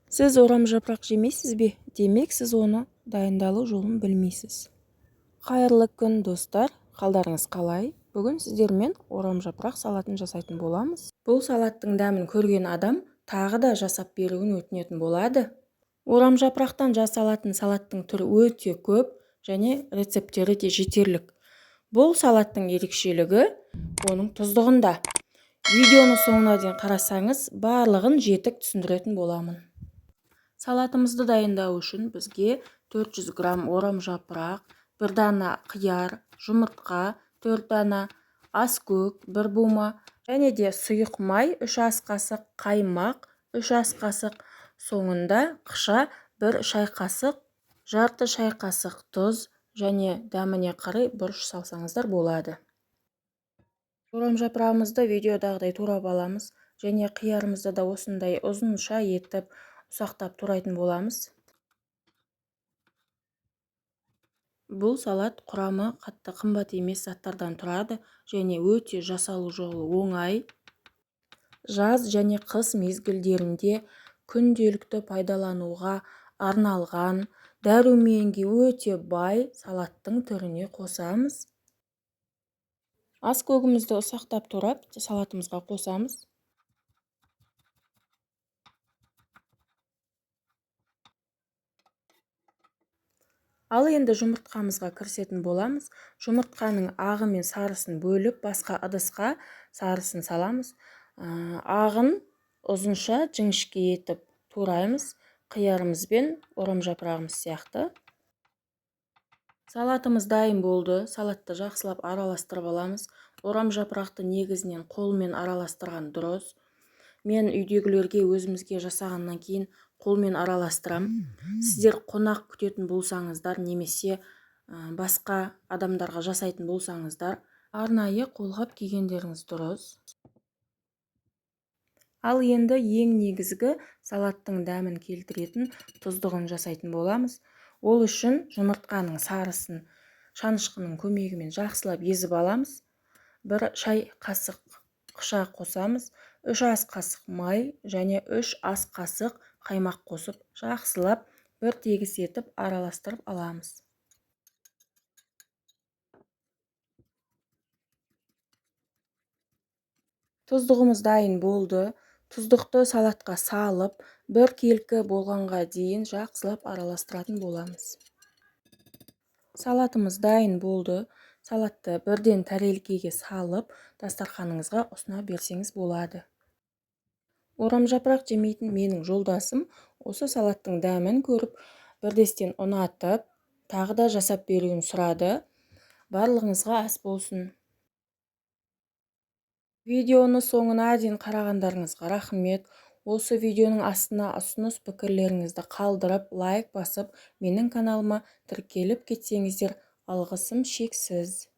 Сіз орамжапырақ жемейсіз бе? Демек, сіз оны дайындалу жолын білмейсіз. Қайырлы күн, достар. Қалдарыңыз қалай? Бүгін сіздермен орамжапырақ салатын жасайтын боламыз. Бұл салаттың дәмін көрген адам тағы да жасап беруін өтінетін болады. Орамжапырақтан жасалатын салаттың түрі өте көп және рецептері де жетерлік. Бұл салаттың ерекшелігі оның тұздығында. Видеоны соңына дейін қарасаңыз, барлығын жетік түсіндіретін боламын. Салатымызды дайындау үшін бізге 400 грамм орамжапырақ, 1 дана қияр, жұмыртқа, 4 дана аскөк, 1 бума, және де сұйық май 3 ас қасық, қаймақ 3 ас қасық, соңында қыша 1 шай қасық, жарты шай қасық тұз және дәміне қарай бұрыш салсаңыздар болады. Орамжапырағымызды видеодағыдай турап аламыз және қиярымызды да осындай ұзынша етіп ұсақтап турайтын боламыз. Бұл салат құрамы қатты қымбат емес заттардан тұрады және өте жасалу жолы оңай. Жаз және қыс мезгілдерінде күнделікті пайдалануға арналған дәруменге өте бай салаттың түріне қосамыз. Аскөгімізді ұсақтап турап салатымызға қосамыз. Ал енді жұмыртқамызға кірісетін боламыз. Жұмыртқаның ағы мен сарысын бөліп, басқа ыдысқа сарысын саламыз. Ағын ұзынша жіңішке етіп тураймыз, қиярымыз бен орамжапырағымыз сияқты. Салатымыз дайын болды. Салатты жақсылап араластырып аламыз. Орамжапырақты негізінен қолмен араластырған дұрыс. Мен үйдегілерге өзімізге жасағаннан кейін қолмен араластырам. Сіздер қонақ күтетін болсаңыздар немесе басқа адамдарға жасайтын болсаңыздар, арнайы қолғап кигендеріңіз дұрыс. Ал енді ең негізгі салаттың дәмін келтіретін тұздығын жасайтын боламыз. Ол үшін жұмыртқаның сарысын шанышқының көмегімен жақсылап езіп аламыз. 1 шай қасық қыша қосамыз, 3 ас қасық май және 3 ас қасық қаймақ қосып, жақсылап бір тегіс етіп араластырып аламыз. Тұздығымыз дайын болды. Тұздықты салатқа салып, бір келкі болғанға дейін жақсылап араластыратын боламыз. Салатымыз дайын болды. Салатты бірден тәрелкеге салып, дастарханыңызға ұсына берсеңіз болады. Орамжапырақ жемейтін менің жолдасым осы салаттың дәмін көріп, бірдестен ұнатып, тағы да жасап беруін сұрады. Барлығыңызға ас болсын. Видеоны соңына дейін қарағандарыңызға рахмет. Осы видеоның астына ұсыныс пікірлеріңізді қалдырып, лайк басып, менің каналыма тіркеліп кетсеңіздер, алғысым шексіз.